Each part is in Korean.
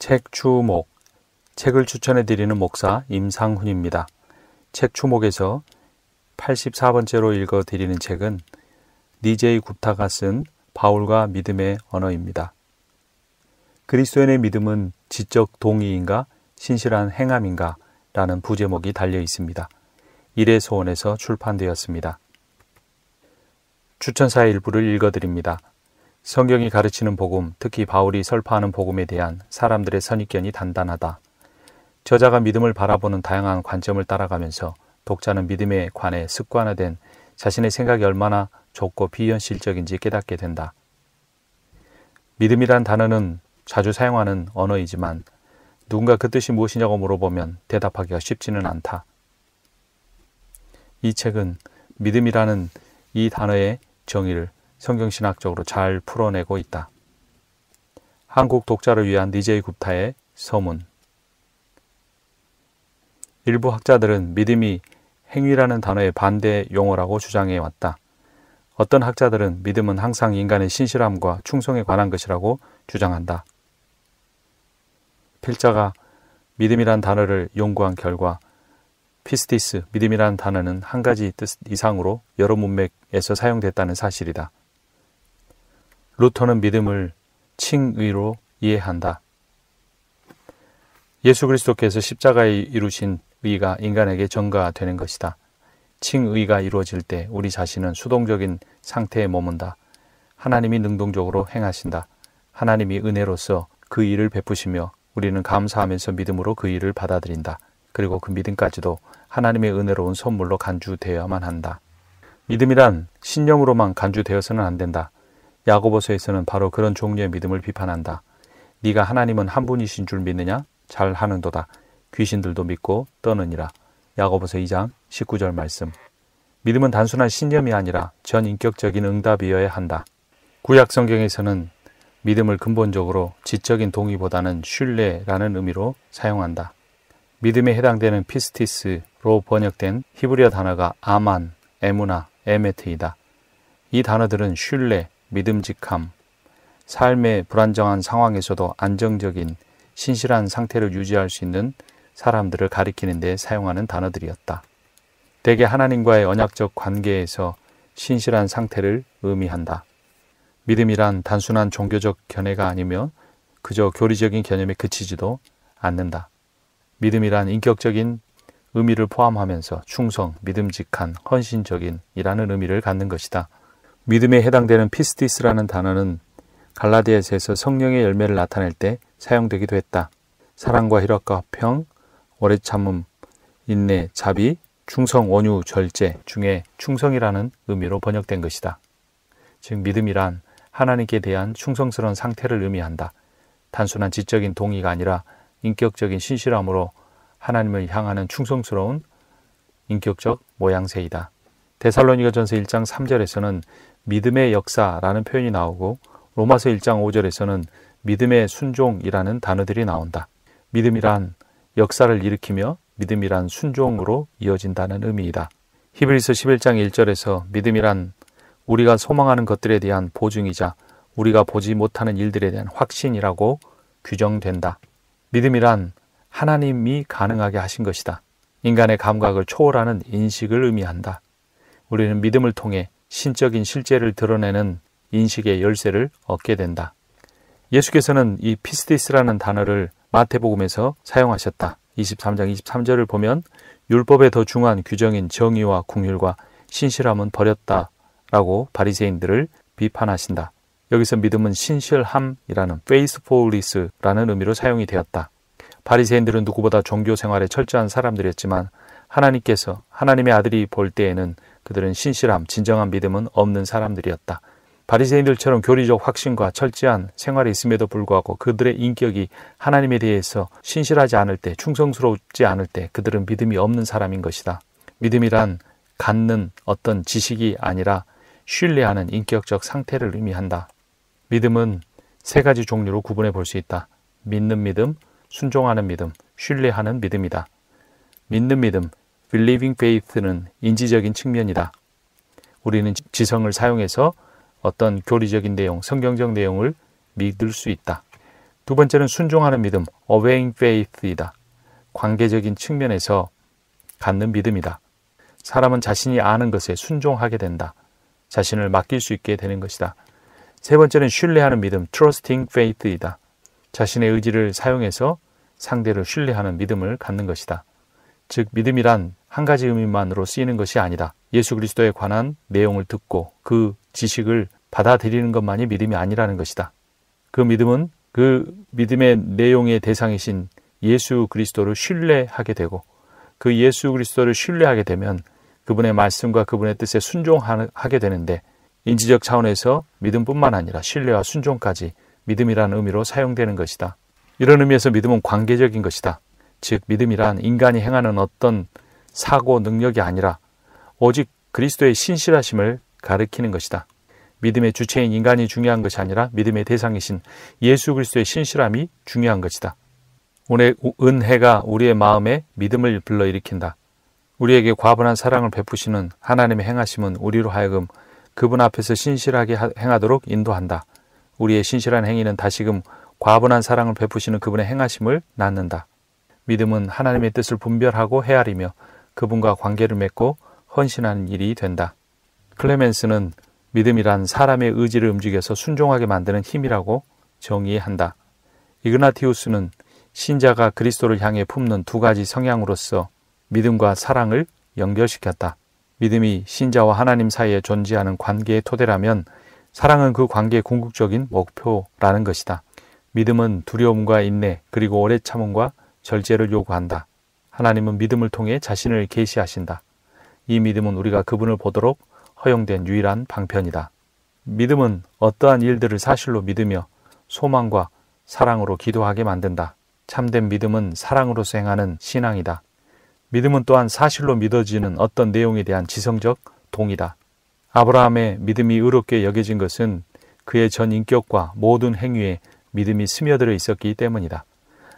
책 추목. 책을 추천해 드리는 목사 임상훈입니다. 책 추목에서 84번째로 읽어 드리는 책은 니제이 굽타가 쓴 바울과 믿음의 언어입니다. 그리스도인의 믿음은 지적 동의인가 신실한 행함인가 라는 부제목이 달려 있습니다. 일회소원에서 출판되었습니다. 추천사의 일부를 읽어드립니다. 성경이 가르치는 복음, 특히 바울이 설파하는 복음에 대한 사람들의 선입견이 단단하다. 저자가 믿음을 바라보는 다양한 관점을 따라가면서 독자는 믿음에 관해 습관화된 자신의 생각이 얼마나 좁고 비현실적인지 깨닫게 된다. 믿음이란 단어는 자주 사용하는 언어이지만 누군가 그 뜻이 무엇이냐고 물어보면 대답하기가 쉽지는 않다. 이 책은 믿음이라는 이 단어의 정의를 성경신학적으로 잘 풀어내고 있다. 한국 독자를 위한 니제이 굽타의 서문. 일부 학자들은 믿음이 행위라는 단어의 반대 용어라고 주장해 왔다. 어떤 학자들은 믿음은 항상 인간의 신실함과 충성에 관한 것이라고 주장한다. 필자가 믿음이란 단어를 연구한 결과 피스티스, 믿음이란 단어는 한 가지 뜻 이상으로 여러 문맥에서 사용됐다는 사실이다. 루터는 믿음을 칭의로 이해한다. 예수 그리스도께서 십자가에 이루신 의가 인간에게 전가되는 것이다. 칭의가 이루어질 때 우리 자신은 수동적인 상태에 머문다. 하나님이 능동적으로 행하신다. 하나님이 은혜로서 그 일을 베푸시며 우리는 감사하면서 믿음으로 그 일을 받아들인다. 그리고 그 믿음까지도 하나님의 은혜로운 선물로 간주되어야만 한다. 믿음이란 신념으로만 간주되어서는 안 된다. 야고보서에서는 바로 그런 종류의 믿음을 비판한다. 네가 하나님은 한 분이신 줄 믿느냐? 잘하는도다. 귀신들도 믿고 떠느니라. 야고보서 2장 19절 말씀. 믿음은 단순한 신념이 아니라 전인격적인 응답이어야 한다. 구약 성경에서는 믿음을 근본적으로 지적인 동의보다는 신뢰라는 의미로 사용한다. 믿음에 해당되는 피스티스로 번역된 히브리어 단어가 아만, 에무나, 에메트이다. 이 단어들은 신뢰, 믿음직함, 삶의 불안정한 상황에서도 안정적인 신실한 상태를 유지할 수 있는 사람들을 가리키는 데 사용하는 단어들이었다. 대개 하나님과의 언약적 관계에서 신실한 상태를 의미한다. 믿음이란 단순한 종교적 견해가 아니며 그저 교리적인 개념에 그치지도 않는다. 믿음이란 인격적인 의미를 포함하면서 충성, 믿음직한, 헌신적인 이라는 의미를 갖는 것이다. 믿음에 해당되는 피스티스라는 단어는 갈라디아서에서 성령의 열매를 나타낼 때 사용되기도 했다. 사랑과 희락과 평, 오래 참음, 인내, 자비, 충성, 온유, 절제 중에 충성이라는 의미로 번역된 것이다. 즉 믿음이란 하나님께 대한 충성스러운 상태를 의미한다. 단순한 지적인 동의가 아니라 인격적인 신실함으로 하나님을 향하는 충성스러운 인격적 모양새이다. 데살로니가전서 1장 3절에서는 믿음의 역사라는 표현이 나오고 로마서 1장 5절에서는 믿음의 순종이라는 단어들이 나온다. 믿음이란 역사를 일으키며 믿음이란 순종으로 이어진다는 의미이다. 히브리서 11장 1절에서 믿음이란 우리가 소망하는 것들에 대한 보증이자 우리가 보지 못하는 일들에 대한 확신이라고 규정된다. 믿음이란 하나님이 가능하게 하신 것이다. 인간의 감각을 초월하는 인식을 의미한다. 우리는 믿음을 통해 신적인 실제를 드러내는 인식의 열쇠를 얻게 된다. 예수께서는 이 피스티스라는 단어를 마태복음에서 사용하셨다. 23장 23절을 보면 율법의 더 중요한 규정인 정의와 긍휼과 신실함은 버렸다라고 바리새인들을 비판하신다. 여기서 믿음은 신실함이라는 faithfulness라는 의미로 사용이 되었다. 바리새인들은 누구보다 종교 생활에 철저한 사람들이었지만 하나님께서 하나님의 아들이 볼 때에는 그들은 신실함, 진정한 믿음은 없는 사람들이었다. 바리새인들처럼 교리적 확신과 철저한 생활이 있음에도 불구하고 그들의 인격이 하나님에 대해서 신실하지 않을 때, 충성스럽지 않을 때 그들은 믿음이 없는 사람인 것이다. 믿음이란 갖는 어떤 지식이 아니라 신뢰하는 인격적 상태를 의미한다. 믿음은 세 가지 종류로 구분해 볼 수 있다. 믿는 믿음, 순종하는 믿음, 신뢰하는 믿음이다. 믿는 믿음, believing faith는 인지적인 측면이다. 우리는 지성을 사용해서 어떤 교리적인 내용, 성경적 내용을 믿을 수 있다. 두 번째는 순종하는 믿음, obeying faith이다. 관계적인 측면에서 갖는 믿음이다. 사람은 자신이 아는 것에 순종하게 된다. 자신을 맡길 수 있게 되는 것이다. 세 번째는 신뢰하는 믿음, trusting faith이다. 자신의 의지를 사용해서 상대를 신뢰하는 믿음을 갖는 것이다. 즉 믿음이란 한 가지 의미만으로 쓰이는 것이 아니다. 예수 그리스도에 관한 내용을 듣고 그 지식을 받아들이는 것만이 믿음이 아니라는 것이다. 그 믿음은 그 믿음의 내용의 대상이신 예수 그리스도를 신뢰하게 되고 그 예수 그리스도를 신뢰하게 되면 그분의 말씀과 그분의 뜻에 순종하게 되는데 인지적 차원에서 믿음뿐만 아니라 신뢰와 순종까지 믿음이라는 의미로 사용되는 것이다. 이런 의미에서 믿음은 관계적인 것이다. 즉 믿음이란 인간이 행하는 어떤 사고 능력이 아니라 오직 그리스도의 신실하심을 가리키는 것이다. 믿음의 주체인 인간이 중요한 것이 아니라 믿음의 대상이신 예수 그리스도의 신실함이 중요한 것이다. 오늘 은혜가 우리의 마음에 믿음을 불러일으킨다. 우리에게 과분한 사랑을 베푸시는 하나님의 행하심은 우리로 하여금 그분 앞에서 신실하게 행하도록 인도한다. 우리의 신실한 행위는 다시금 과분한 사랑을 베푸시는 그분의 행하심을 낳는다. 믿음은 하나님의 뜻을 분별하고 헤아리며 그분과 관계를 맺고 헌신하는 일이 된다. 클레멘스는 믿음이란 사람의 의지를 움직여서 순종하게 만드는 힘이라고 정의한다. 이그나티우스는 신자가 그리스도를 향해 품는 두 가지 성향으로서 믿음과 사랑을 연결시켰다. 믿음이 신자와 하나님 사이에 존재하는 관계의 토대라면 사랑은 그 관계의 궁극적인 목표라는 것이다. 믿음은 두려움과 인내 그리고 오래 참음과 절제를 요구한다. 하나님은 믿음을 통해 자신을 계시하신다. 이 믿음은 우리가 그분을 보도록 허용된 유일한 방편이다. 믿음은 어떠한 일들을 사실로 믿으며 소망과 사랑으로 기도하게 만든다. 참된 믿음은 사랑으로서 행하는 신앙이다. 믿음은 또한 사실로 믿어지는 어떤 내용에 대한 지성적 동의다. 아브라함의 믿음이 의롭게 여겨진 것은 그의 전 인격과 모든 행위에 믿음이 스며들어 있었기 때문이다.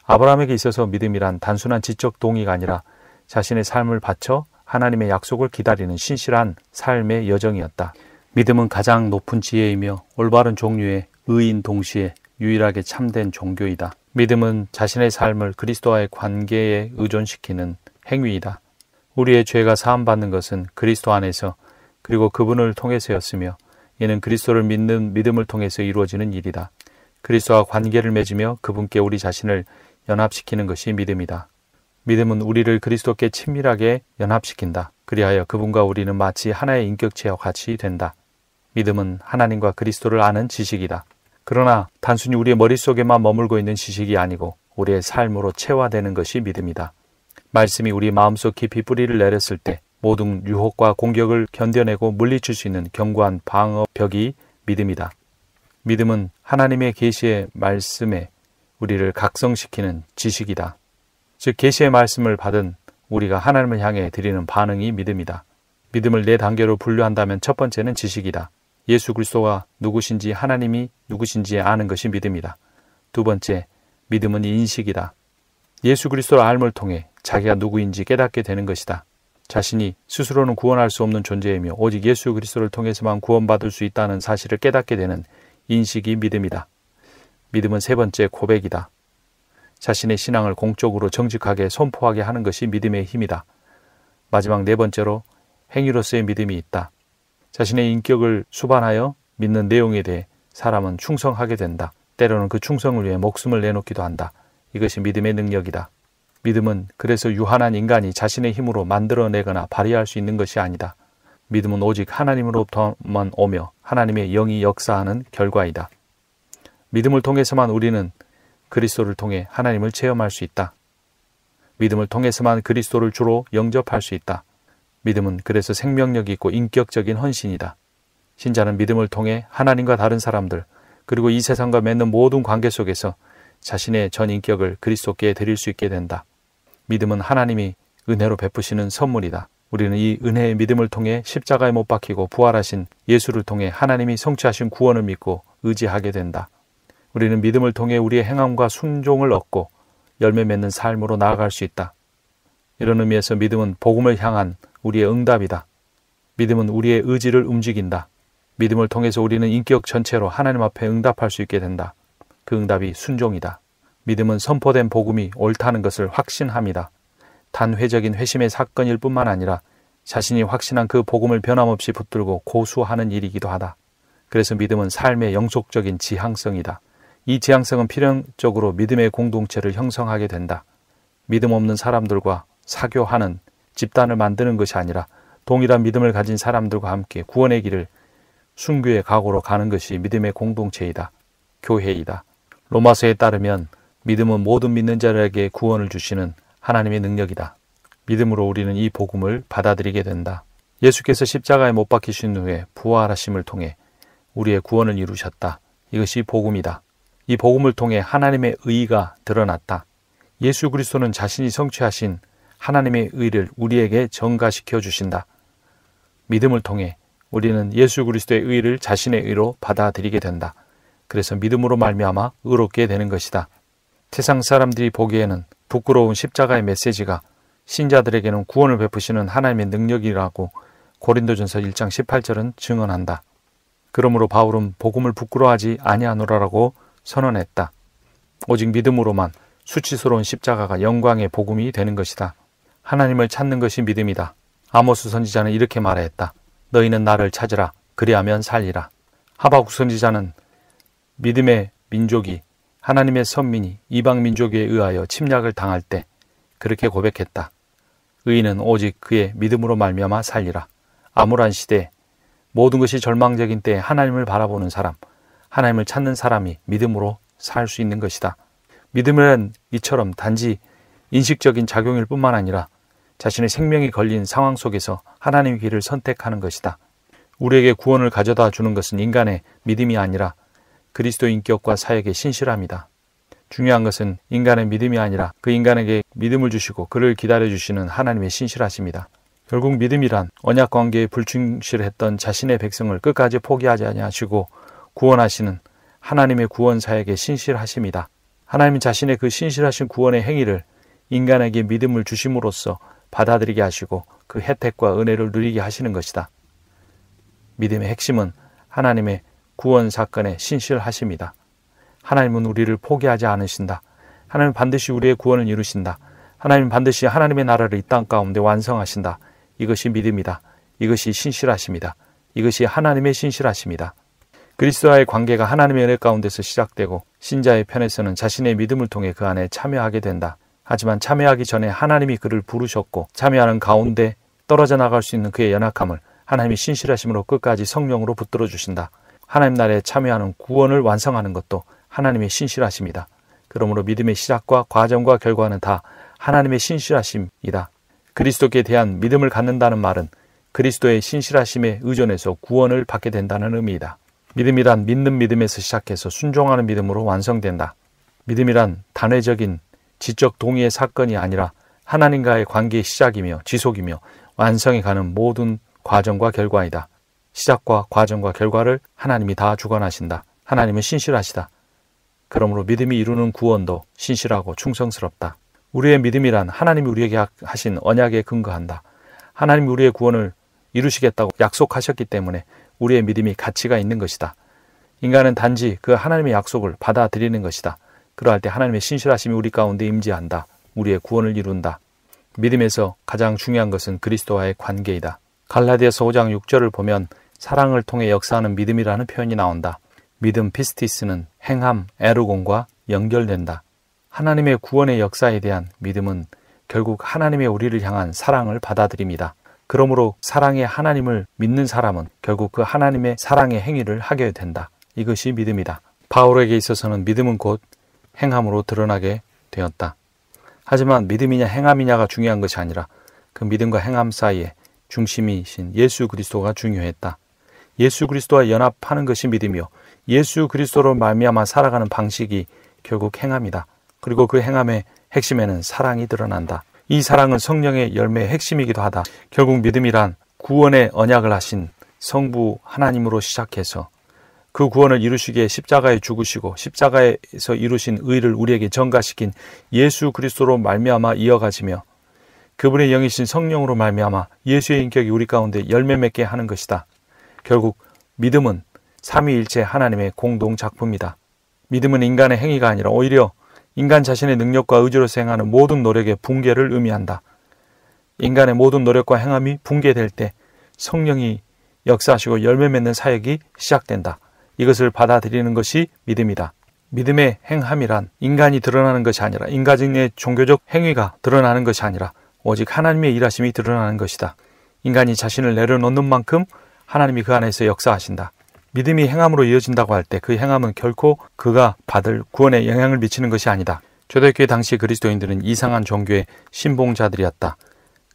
아브라함에게 있어서 믿음이란 단순한 지적 동의가 아니라 자신의 삶을 바쳐 하나님의 약속을 기다리는 신실한 삶의 여정이었다. 믿음은 가장 높은 지혜이며 올바른 종류의 의인 동시에 유일하게 참된 종교이다. 믿음은 자신의 삶을 그리스도와의 관계에 의존시키는 행위이다. 우리의 죄가 사함받는 것은 그리스도 안에서 그리고 그분을 통해서였으며 이는 그리스도를 믿는 믿음을 통해서 이루어지는 일이다. 그리스도와 관계를 맺으며 그분께 우리 자신을 연합시키는 것이 믿음이다. 믿음은 우리를 그리스도께 친밀하게 연합시킨다. 그리하여 그분과 우리는 마치 하나의 인격체와 같이 된다. 믿음은 하나님과 그리스도를 아는 지식이다. 그러나 단순히 우리의 머릿속에만 머물고 있는 지식이 아니고 우리의 삶으로 체화되는 것이 믿음이다. 말씀이 우리 마음속 깊이 뿌리를 내렸을 때 모든 유혹과 공격을 견뎌내고 물리칠 수 있는 견고한 방어벽이 믿음이다. 믿음은 하나님의 계시의 말씀에 우리를 각성시키는 지식이다. 즉 계시의 말씀을 받은 우리가 하나님을 향해 드리는 반응이 믿음이다. 믿음을 네 단계로 분류한다면 첫 번째는 지식이다. 예수 그리스도가 누구신지 하나님이 누구신지 아는 것이 믿음이다. 두 번째, 믿음은 인식이다. 예수 그리스도를 알을 통해 자기가 누구인지 깨닫게 되는 것이다. 자신이 스스로는 구원할 수 없는 존재이며 오직 예수 그리스도를 통해서만 구원받을 수 있다는 사실을 깨닫게 되는 인식이 믿음이다. 믿음은 세 번째, 고백이다. 자신의 신앙을 공적으로 정직하게 선포하게 하는 것이 믿음의 힘이다. 마지막 네 번째로 행위로서의 믿음이 있다. 자신의 인격을 수반하여 믿는 내용에 대해 사람은 충성하게 된다. 때로는 그 충성을 위해 목숨을 내놓기도 한다. 이것이 믿음의 능력이다. 믿음은 그래서 유한한 인간이 자신의 힘으로 만들어내거나 발휘할 수 있는 것이 아니다. 믿음은 오직 하나님으로부터만 오며 하나님의 영이 역사하는 결과이다. 믿음을 통해서만 우리는 그리스도를 통해 하나님을 체험할 수 있다. 믿음을 통해서만 그리스도를 주로 영접할 수 있다. 믿음은 그래서 생명력이 있고 인격적인 헌신이다. 신자는 믿음을 통해 하나님과 다른 사람들 그리고 이 세상과 맺는 모든 관계 속에서 자신의 전 인격을 그리스도께 드릴 수 있게 된다. 믿음은 하나님이 은혜로 베푸시는 선물이다. 우리는 이 은혜의 믿음을 통해 십자가에 못 박히고 부활하신 예수를 통해 하나님이 성취하신 구원을 믿고 의지하게 된다. 우리는 믿음을 통해 우리의 행함과 순종을 얻고 열매 맺는 삶으로 나아갈 수 있다. 이런 의미에서 믿음은 복음을 향한 우리의 응답이다. 믿음은 우리의 의지를 움직인다. 믿음을 통해서 우리는 인격 전체로 하나님 앞에 응답할 수 있게 된다. 그 응답이 순종이다. 믿음은 선포된 복음이 옳다는 것을 확신합니다. 단회적인 회심의 사건일 뿐만 아니라 자신이 확신한 그 복음을 변함없이 붙들고 고수하는 일이기도 하다. 그래서 믿음은 삶의 영속적인 지향성이다. 이 지향성은 필연적으로 믿음의 공동체를 형성하게 된다. 믿음 없는 사람들과 사교하는 집단을 만드는 것이 아니라 동일한 믿음을 가진 사람들과 함께 구원의 길을 순교의 각오로 가는 것이 믿음의 공동체이다. 교회이다. 로마서에 따르면 믿음은 모든 믿는 자들에게 구원을 주시는 하나님의 능력이다. 믿음으로 우리는 이 복음을 받아들이게 된다. 예수께서 십자가에 못 박히신 후에 부활하심을 통해 우리의 구원을 이루셨다. 이것이 복음이다. 이 복음을 통해 하나님의 의가 드러났다. 예수 그리스도는 자신이 성취하신 하나님의 의를 우리에게 전가시켜 주신다. 믿음을 통해 우리는 예수 그리스도의 의를 자신의 의로 받아들이게 된다. 그래서 믿음으로 말미암아 의롭게 되는 것이다. 세상 사람들이 보기에는 부끄러운 십자가의 메시지가 신자들에게는 구원을 베푸시는 하나님의 능력이라고 고린도전서 1장 18절은 증언한다. 그러므로 바울은 복음을 부끄러워하지 아니하노라라고 선언했다. 오직 믿음으로만 수치스러운 십자가가 영광의 복음이 되는 것이다. 하나님을 찾는 것이 믿음이다. 아모스 선지자는 이렇게 말했다. 너희는 나를 찾으라. 그리하면 살리라. 하박국 선지자는 믿음의 민족이 하나님의 선민이 이방 민족에 의하여 침략을 당할 때 그렇게 고백했다. 의인은 오직 그의 믿음으로 말미암아 살리라. 암울한 시대에 모든 것이 절망적인 때에 하나님을 바라보는 사람, 하나님을 찾는 사람이 믿음으로 살 수 있는 것이다. 믿음이란 이처럼 단지 인식적인 작용일 뿐만 아니라 자신의 생명이 걸린 상황 속에서 하나님의 길을 선택하는 것이다. 우리에게 구원을 가져다 주는 것은 인간의 믿음이 아니라 그리스도의 인격과 사역의 신실함이다. 중요한 것은 인간의 믿음이 아니라 그 인간에게 믿음을 주시고 그를 기다려주시는 하나님의 신실하심이다. 결국 믿음이란 언약관계에 불충실했던 자신의 백성을 끝까지 포기하지 아니하시고 구원하시는 하나님의 구원 사역의 신실하심이다. 하나님은 자신의 그 신실하신 구원의 행위를 인간에게 믿음을 주심으로써 받아들이게 하시고 그 혜택과 은혜를 누리게 하시는 것이다. 믿음의 핵심은 하나님의 구원 사건의 신실하심이다. 하나님은 우리를 포기하지 않으신다. 하나님은 반드시 우리의 구원을 이루신다. 하나님은 반드시 하나님의 나라를 이 땅 가운데 완성하신다. 이것이 믿음이다. 이것이 신실하심이다. 이것이 하나님의 신실하심이다. 그리스도와의 관계가 하나님의 은혜 가운데서 시작되고 신자의 편에서는 자신의 믿음을 통해 그 안에 참여하게 된다. 하지만 참여하기 전에 하나님이 그를 부르셨고 참여하는 가운데 떨어져 나갈 수 있는 그의 연약함을 하나님이 신실하심으로 끝까지 성령으로 붙들어 주신다. 하나님 나라에 참여하는 구원을 완성하는 것도 하나님의 신실하심이다. 그러므로 믿음의 시작과 과정과 결과는 다 하나님의 신실하심이다. 그리스도께 대한 믿음을 갖는다는 말은 그리스도의 신실하심에 의존해서 구원을 받게 된다는 의미이다. 믿음이란 믿는 믿음에서 시작해서 순종하는 믿음으로 완성된다. 믿음이란 단회적인 지적 동의의 사건이 아니라 하나님과의 관계의 시작이며 지속이며 완성해 가는 모든 과정과 결과이다. 시작과 과정과 결과를 하나님이 다 주관하신다. 하나님은 신실하시다. 그러므로 믿음이 이루는 구원도 신실하고 충성스럽다. 우리의 믿음이란 하나님이 우리에게 하신 언약에 근거한다. 하나님이 우리의 구원을 이루시겠다고 약속하셨기 때문에 우리의 믿음이 가치가 있는 것이다. 인간은 단지 그 하나님의 약속을 받아들이는 것이다. 그러할 때 하나님의 신실하심이 우리 가운데 임재한다. 우리의 구원을 이룬다. 믿음에서 가장 중요한 것은 그리스도와의 관계이다. 갈라디아서 5장 6절을 보면 사랑을 통해 역사하는 믿음이라는 표현이 나온다. 믿음 피스티스는 행함 에르곤과 연결된다. 하나님의 구원의 역사에 대한 믿음은 결국 하나님의 우리를 향한 사랑을 받아들입니다. 그러므로 사랑의 하나님을 믿는 사람은 결국 그 하나님의 사랑의 행위를 하게 된다. 이것이 믿음이다. 바울에게 있어서는 믿음은 곧 행함으로 드러나게 되었다. 하지만 믿음이냐 행함이냐가 중요한 것이 아니라 그 믿음과 행함 사이에 중심이신 예수 그리스도가 중요했다. 예수 그리스도와 연합하는 것이 믿음이요 예수 그리스도로 말미암아 살아가는 방식이 결국 행함이다. 그리고 그 행함의 핵심에는 사랑이 드러난다. 이 사랑은 성령의 열매의 핵심이기도 하다. 결국 믿음이란 구원의 언약을 하신 성부 하나님으로 시작해서 그 구원을 이루시기에 십자가에 죽으시고 십자가에서 이루신 의를 우리에게 전가시킨 예수 그리스도로 말미암아 이어가지며 그분의 영이신 성령으로 말미암아 예수의 인격이 우리 가운데 열매 맺게 하는 것이다. 결국 믿음은 삼위일체 하나님의 공동 작품이다. 믿음은 인간의 행위가 아니라 오히려 인간 자신의 능력과 의지로서 행하는 모든 노력의 붕괴를 의미한다. 인간의 모든 노력과 행함이 붕괴될 때 성령이 역사하시고 열매 맺는 사역이 시작된다. 이것을 받아들이는 것이 믿음이다. 믿음의 행함이란 인간이 드러나는 것이 아니라 인간의 종교적 행위가 드러나는 것이 아니라 오직 하나님의 일하심이 드러나는 것이다. 인간이 자신을 내려놓는 만큼 하나님이 그 안에서 역사하신다. 믿음이 행함으로 이어진다고 할 때 그 행함은 결코 그가 받을 구원에 영향을 미치는 것이 아니다. 초대교회 당시 그리스도인들은 이상한 종교의 신봉자들이었다.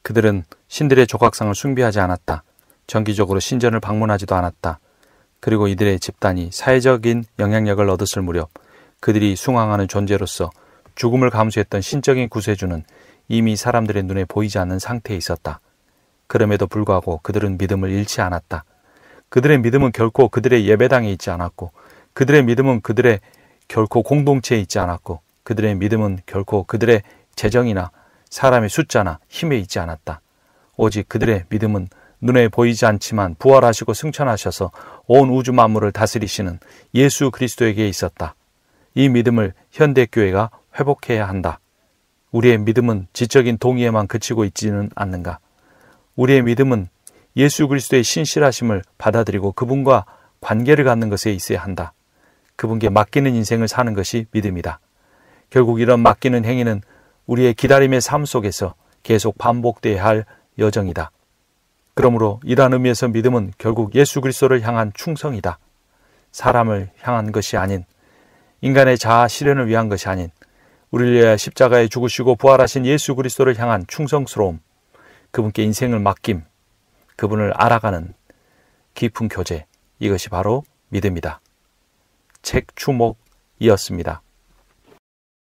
그들은 신들의 조각상을 숭배하지 않았다. 정기적으로 신전을 방문하지도 않았다. 그리고 이들의 집단이 사회적인 영향력을 얻었을 무렵 그들이 숭앙하는 존재로서 죽음을 감수했던 신적인 구세주는 이미 사람들의 눈에 보이지 않는 상태에 있었다. 그럼에도 불구하고 그들은 믿음을 잃지 않았다. 그들의 믿음은 결코 그들의 예배당에 있지 않았고, 그들의 믿음은 그들의 결코 공동체에 있지 않았고, 그들의 믿음은 결코 그들의 재정이나 사람의 숫자나 힘에 있지 않았다. 오직 그들의 믿음은 눈에 보이지 않지만 부활하시고 승천하셔서 온 우주 만물을 다스리시는 예수 그리스도에게 있었다. 이 믿음을 현대교회가 회복해야 한다. 우리의 믿음은 지적인 동의에만 그치고 있지는 않는가? 우리의 믿음은 예수 그리스도의 신실하심을 받아들이고 그분과 관계를 갖는 것에 있어야 한다. 그분께 맡기는 인생을 사는 것이 믿음이다. 결국 이런 맡기는 행위는 우리의 기다림의 삶 속에서 계속 반복돼야 할 여정이다. 그러므로 이러한 의미에서 믿음은 결국 예수 그리스도를 향한 충성이다. 사람을 향한 것이 아닌, 인간의 자아 실현을 위한 것이 아닌, 우리를 위하여 십자가에 죽으시고 부활하신 예수 그리스도를 향한 충성스러움, 그분께 인생을 맡김, 그분을 알아가는 깊은 교제, 이것이 바로 믿음이다. 책 추목이었습니다.